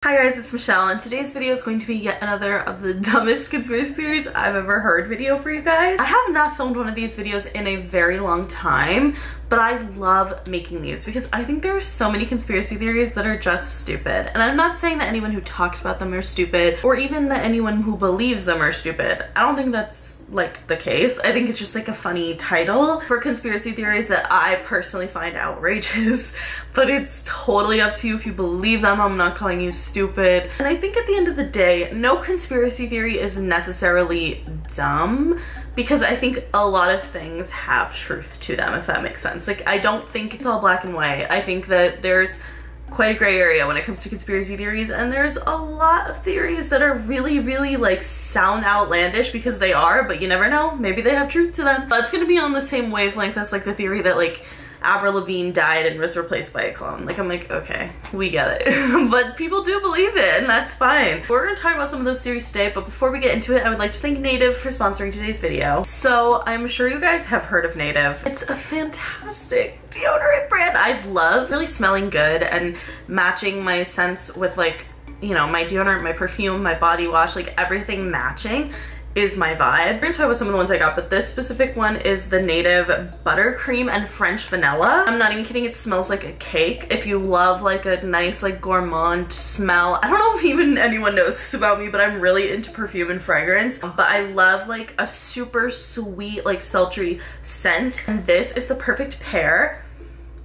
Hi guys, it's Michelle, and today's video is going to be yet another of the dumbest conspiracy theories I've ever heard video for you guys. I have not filmed one of these videos in a very long time, but I love making these because I think there are so many conspiracy theories that are just stupid. And I'm not saying that anyone who talks about them are stupid, or even that anyone who believes them are stupid. I don't think that's like the case. I think it's just like a funny title for conspiracy theories that I personally find outrageous, but it's totally up to you if you believe them. I'm not calling you stupid. And I think at the end of the day, no conspiracy theory is necessarily dumb, because I think a lot of things have truth to them, if that makes sense. Like, I don't think it's all black and white. I think that there's quite a gray area when it comes to conspiracy theories, and there's a lot of theories that are really like sound outlandish because they are, but you never know, maybe they have truth to them. But it's gonna be on the same wavelength as like the theory that like Avril Lavigne died and was replaced by a clone. Like, I'm like, okay, we get it. But people do believe it, and that's fine. We're gonna talk about some of those theories today, but before we get into it, I would like to thank Native for sponsoring today's video. So I'm sure you guys have heard of Native. It's a fantastic deodorant brand. I love really smelling good and matching my scents with, like, you know, my deodorant, my perfume, my body wash, like everything matching is my vibe. We're gonna talk about some of the ones I got, but this specific one is the Native Buttercream and French Vanilla. I'm not even kidding, it smells like a cake. If you love like a nice like gourmand smell, I don't know if even anyone knows this about me, but I'm really into perfume and fragrance. But I love like a super sweet, like sultry scent. And this is the perfect pair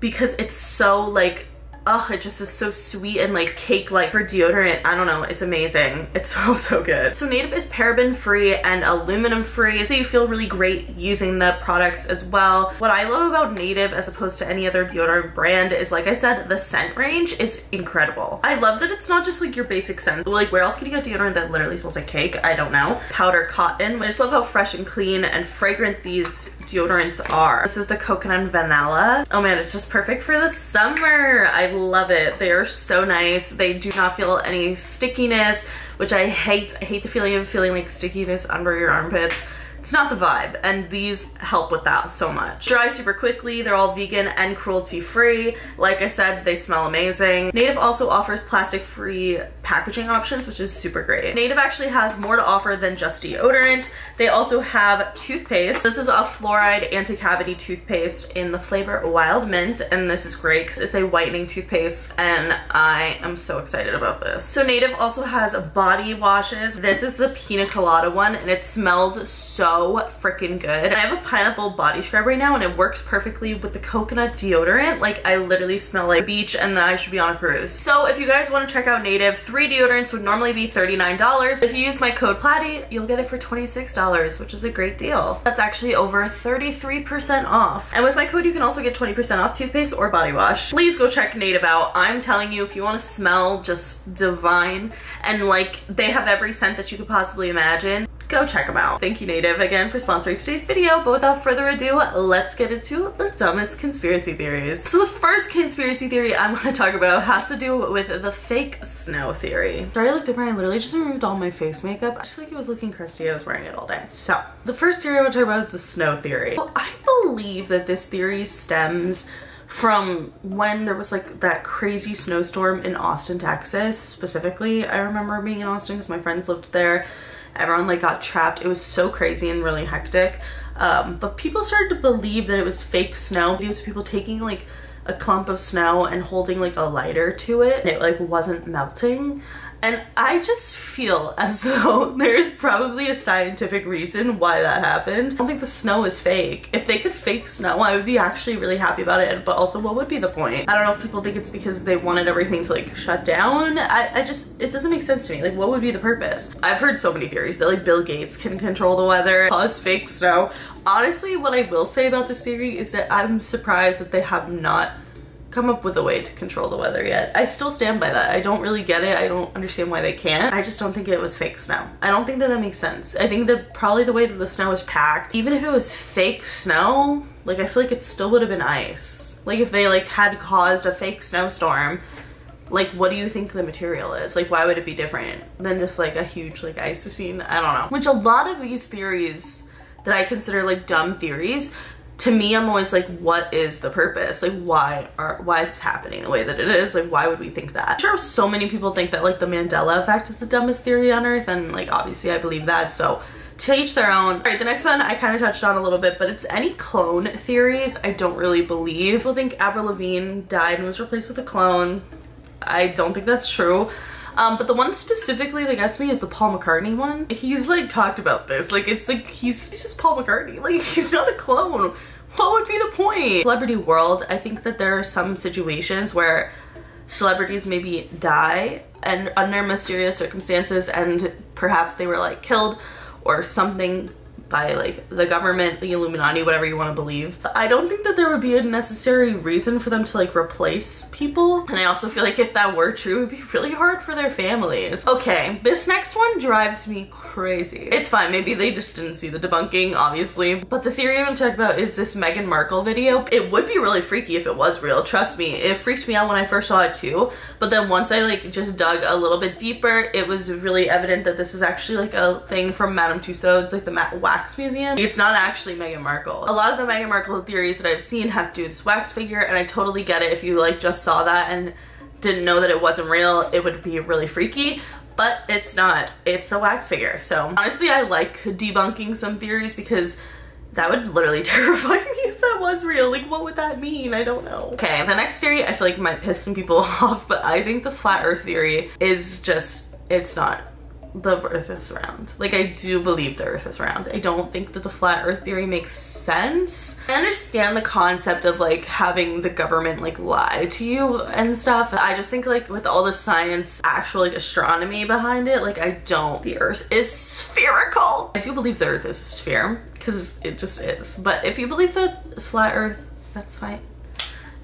because it's so like, oh, it just is so sweet and like cake-like for deodorant. I don't know, it's amazing. It smells so good. So Native is paraben-free and aluminum-free, so you feel really great using the products as well. What I love about Native as opposed to any other deodorant brand is, like I said, the scent range is incredible. I love that it's not just like your basic scent. Like, where else can you get deodorant that literally smells like cake? I don't know. Powder cotton. I just love how fresh and clean and fragrant these deodorants are. This is the coconut and vanilla. Oh man, it's just perfect for the summer. I love it. They are so nice. They do not feel any stickiness, which I hate. I hate the feeling of feeling like stickiness under your armpits. It's not the vibe, and these help with that so much. Dry super quickly. They're all vegan and cruelty-free. Like I said, they smell amazing. Native also offers plastic-free packaging options, which is super great. Native actually has more to offer than just deodorant. They also have toothpaste. This is a fluoride anti-cavity toothpaste in the flavor Wild Mint, and this is great because it's a whitening toothpaste, and I am so excited about this. So Native also has body washes. This is the Pina Colada one, and it smells so freaking good. I have a pineapple body scrub right now, and it works perfectly with the coconut deodorant. Like, I literally smell like beach and that I should be on a cruise. So if you guys want to check out Native, 3 deodorants would normally be $39. If you use my code Platti, you'll get it for $26, which is a great deal. That's actually over 33% off. And with my code, you can also get 20% off toothpaste or body wash. Please go check Native out. I'm telling you, if you want to smell just divine and like they have every scent that you could possibly imagine, go check them out. Thank you, Native, again for sponsoring today's video. But without further ado, let's get into the dumbest conspiracy theories. So the first conspiracy theory I'm going to talk about has to do with the fake snow theory. Sorry, I look different. I literally just removed all my face makeup. I just feel like it was looking crusty. I was wearing it all day. So the first theory I want to talk about is the snow theory. So I believe that this theory stems from when there was like that crazy snowstorm in Austin, Texas. Specifically, I remember being in Austin because my friends lived there. Everyone like got trapped. It was so crazy and really hectic. But people started to believe that it was fake snow. It was people taking like a clump of snow and holding like a lighter to it, and it like wasn't melting. And I just feel as though there's probably a scientific reason why that happened. I don't think the snow is fake. If they could fake snow, I would be actually really happy about it. But also, what would be the point? I don't know if people think it's because they wanted everything to like shut down. It doesn't make sense to me. Like, what would be the purpose? I've heard so many theories that like Bill Gates can control the weather, cause fake snow. Honestly, what I will say about this theory is that I'm surprised that they have not come up with a way to control the weather yet. I still stand by that. I don't really get it. I don't understand why they can't. I just don't think it was fake snow. I don't think that that makes sense. I think that probably the way that the snow was packed, even if it was fake snow, like I feel like it still would have been ice. Like if they like had caused a fake snowstorm, like what do you think the material is? Like why would it be different than just like a huge like ice machine? I don't know. Which a lot of these theories that I consider like dumb theories to me, I'm always like, what is the purpose? Like, why is this happening the way that it is? Like, why would we think that? I'm sure so many people think that like the Mandela effect is the dumbest theory on earth, and like obviously I believe that, so to each their own. All right, the next one I kind of touched on a little bit, but it's any clone theories I don't really believe. People think Avril Lavigne died and was replaced with a clone. I don't think that's true. But the one specifically that gets me is the Paul McCartney one. He's like talked about this. Like, it's like, he's just Paul McCartney. Like, he's not a clone. What would be the point? Celebrity world, I think that there are some situations where celebrities maybe die and under mysterious circumstances, and perhaps they were like killed or something by like the government, the Illuminati, whatever you want to believe. I don't think that there would be a necessary reason for them to like replace people. And I also feel like if that were true, it would be really hard for their families. Okay, this next one drives me crazy. It's fine, maybe they just didn't see the debunking, obviously. But the theory I'm gonna talk about is this Meghan Markle video. It would be really freaky if it was real, trust me. It freaked me out when I first saw it too. But then once I like just dug a little bit deeper, it was really evident that this is actually like a thing from Madame Tussauds, like the wax museum. It's not actually Meghan Markle. A lot of the Meghan Markle theories that I've seen have to do with this wax figure, and I totally get it. If you like just saw that and didn't know that it wasn't real, it would be really freaky, but it's not. It's a wax figure. So honestly, I like debunking some theories because that would literally terrify me if that was real. Like, what would that mean? I don't know. Okay, the next theory I feel like might piss some people off, but I think the flat earth theory is just, it's not. The earth is round. Like, I do believe the earth is round. I don't think that the flat earth theory makes sense. I understand the concept of like having the government like lie to you and stuff. I just think like with all the science, actual like astronomy behind it, like I don't, the earth is spherical. I do believe the earth is a sphere because it just is. But if you believe the flat earth, that's fine.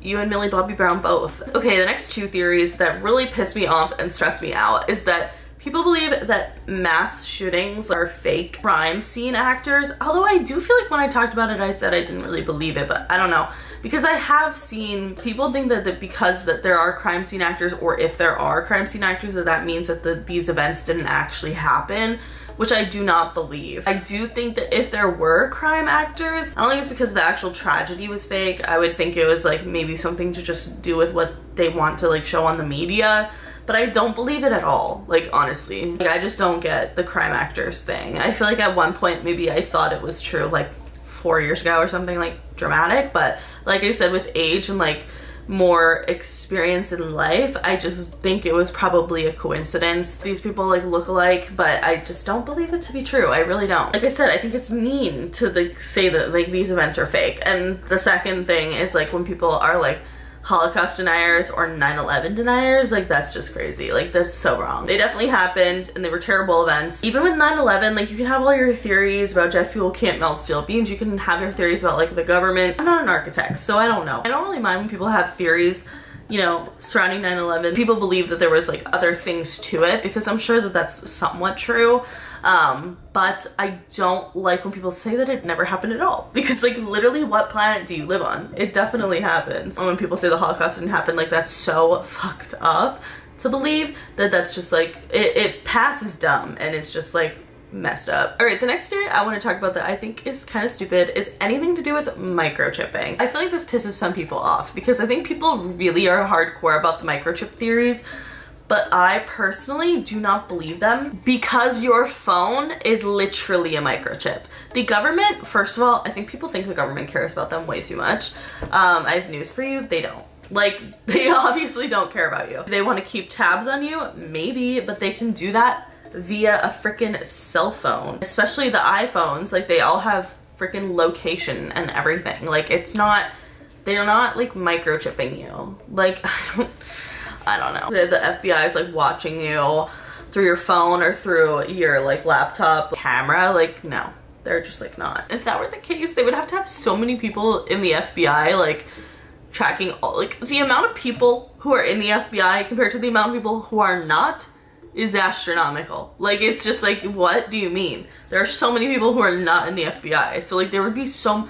You and Millie Bobby Brown both. Okay, the next two theories that really piss me off and stress me out is that people believe that mass shootings are fake crime scene actors, although I do feel like when I talked about it, I said I didn't really believe it, but I don't know. Because I have seen people think that because there are crime scene actors, or if there are crime scene actors, that means that these events didn't actually happen, which I do not believe. I do think that if there were crime actors, I don't think it's because the actual tragedy was fake. I would think it was like maybe something to just do with what they want to like show on the media. But I don't believe it at all, like honestly. Like, I just don't get the crime actors thing. I feel like at one point maybe I thought it was true like 4 years ago or something, like dramatic, but like I said, with age and like more experience in life, I just think it was probably a coincidence. These people like look alike, but I just don't believe it to be true. I really don't. Like I said, I think it's mean to like say that like these events are fake. And the second thing is like when people are like Holocaust deniers or 9/11 deniers, like that's just crazy. Like, that's so wrong. They definitely happened and they were terrible events. Even with 9/11, like you can have all your theories about jet fuel can't melt steel beams. You can have your theories about like the government. I'm not an architect, so I don't know. I don't really mind when people have theories, you know, surrounding 9/11. People believe that there was like other things to it, because I'm sure that that's somewhat true. But I don't like when people say that it never happened at all, because like literally what planet do you live on? It definitely happens. And when people say the Holocaust didn't happen, like that's so fucked up to believe that. That's just like, it passes dumb, and it's just like messed up. All right, the next theory I want to talk about that I think is kind of stupid is anything to do with microchipping. I feel like this pisses some people off because I think people really are hardcore about the microchip theories, but I personally do not believe them, because your phone is literally a microchip. The government, first of all, I think people think the government cares about them way too much. I have news for you, they don't. Like, they obviously don't care about you. They want to keep tabs on you, maybe, but they can do that via a freaking cell phone. Especially the iPhones, like they all have freaking location and everything. Like, it's not, they're not like microchipping you. Like, I don't know. The FBI is like watching you through your phone or through your like laptop camera. Like, no, they're just like not. If that were the case, they would have to have so many people in the FBI like tracking all, like the amount of people who are in the FBI compared to the amount of people who are not is astronomical. Like, it's just like, what do you mean? There are so many people who are not in the FBI. So like there would be so,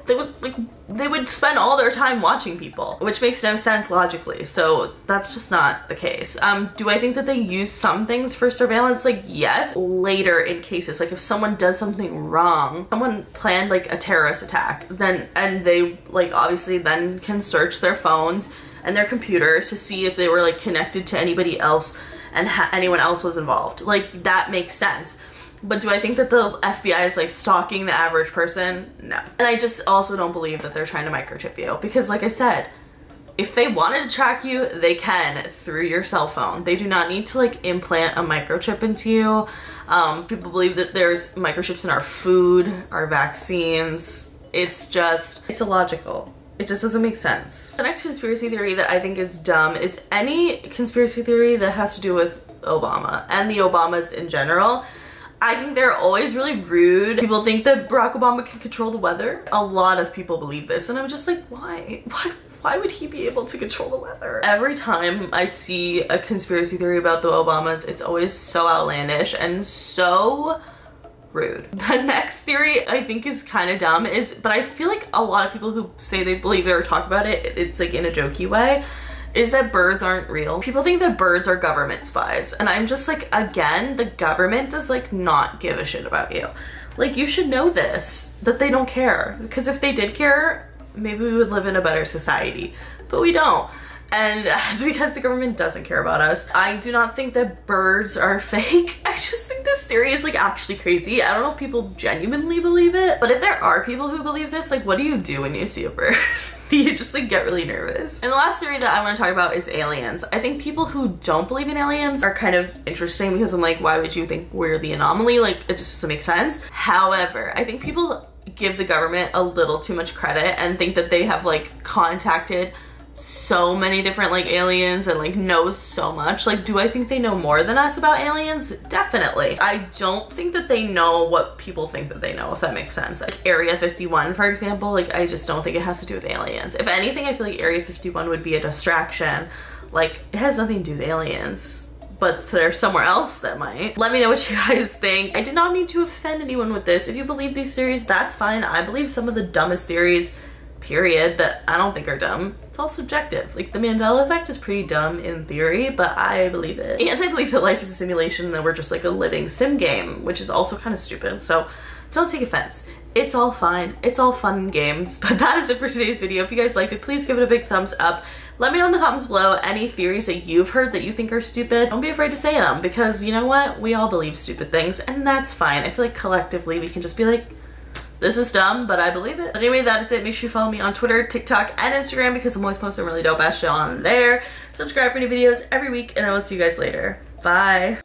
they would spend all their time watching people, which makes no sense logically. So that's just not the case. Do I think that they use some things for surveillance? Like, yes, later in cases, like if someone does something wrong, someone planned like a terrorist attack, then, and they like obviously then can search their phones and their computers to see if they were like connected to anybody else and anyone else was involved. Like, that makes sense. But do I think that the FBI is like stalking the average person? No. And I just also don't believe that they're trying to microchip you, because like I said, if they wanted to track you, they can through your cell phone. They do not need to like implant a microchip into you. People believe that there's microchips in our food, our vaccines. It's illogical. It just doesn't make sense. The next conspiracy theory that I think is dumb is any conspiracy theory that has to do with Obama and the Obamas in general. I think they're always really rude. People think that Barack Obama can control the weather. A lot of people believe this, and I'm just like, why? Why would he be able to control the weather? Every time I see a conspiracy theory about the Obamas, it's always so outlandish and so rude. The next theory I think is kind of dumb but I feel like a lot of people who say they believe it or talk about it, it's like in a jokey way, is that birds aren't real. People think that birds are government spies, and I'm just like, again, the government does like not give a shit about you. Like, you should know this, that they don't care, because if they did care, maybe we would live in a better society, but we don't. And it's because the government doesn't care about us. I do not think that birds are fake. I just think this theory is like actually crazy. I don't know if people genuinely believe it, but if there are people who believe this, like, what do you do when you see a bird? Do you just like get really nervous? And the last theory that I want to talk about is aliens. I think people who don't believe in aliens are kind of interesting, because I'm like, why would you think we're the anomaly? Like, it just doesn't make sense. However, I think people give the government a little too much credit and think that they have like contacted so many different like aliens and like know so much. Like, do I think they know more than us about aliens? Definitely. I don't think that they know what people think that they know, if that makes sense. Like Area 51, for example, like I just don't think it has to do with aliens. If anything, I feel like Area 51 would be a distraction. Like, it has nothing to do with aliens, but there's somewhere else that might. Let me know what you guys think. I did not mean to offend anyone with this. If you believe these theories, that's fine. I believe some of the dumbest theories, period, that I don't think are dumb. It's all subjective. Like, the Mandela effect is pretty dumb in theory, but I believe it. And I believe that life is a simulation and that we're just like a living sim game, which is also kind of stupid. So don't take offense. It's all fine. It's all fun and games. But that is it for today's video. If you guys liked it, please give it a big thumbs up. Let me know in the comments below any theories that you've heard that you think are stupid. Don't be afraid to say them, because you know what? We all believe stupid things, and that's fine. I feel like collectively we can just be like, this is dumb, but I believe it. But anyway, that is it. Make sure you follow me on Twitter, TikTok, and Instagram, because I'm always posting really dope ass shit on there. Subscribe for new videos every week, and I will see you guys later. Bye.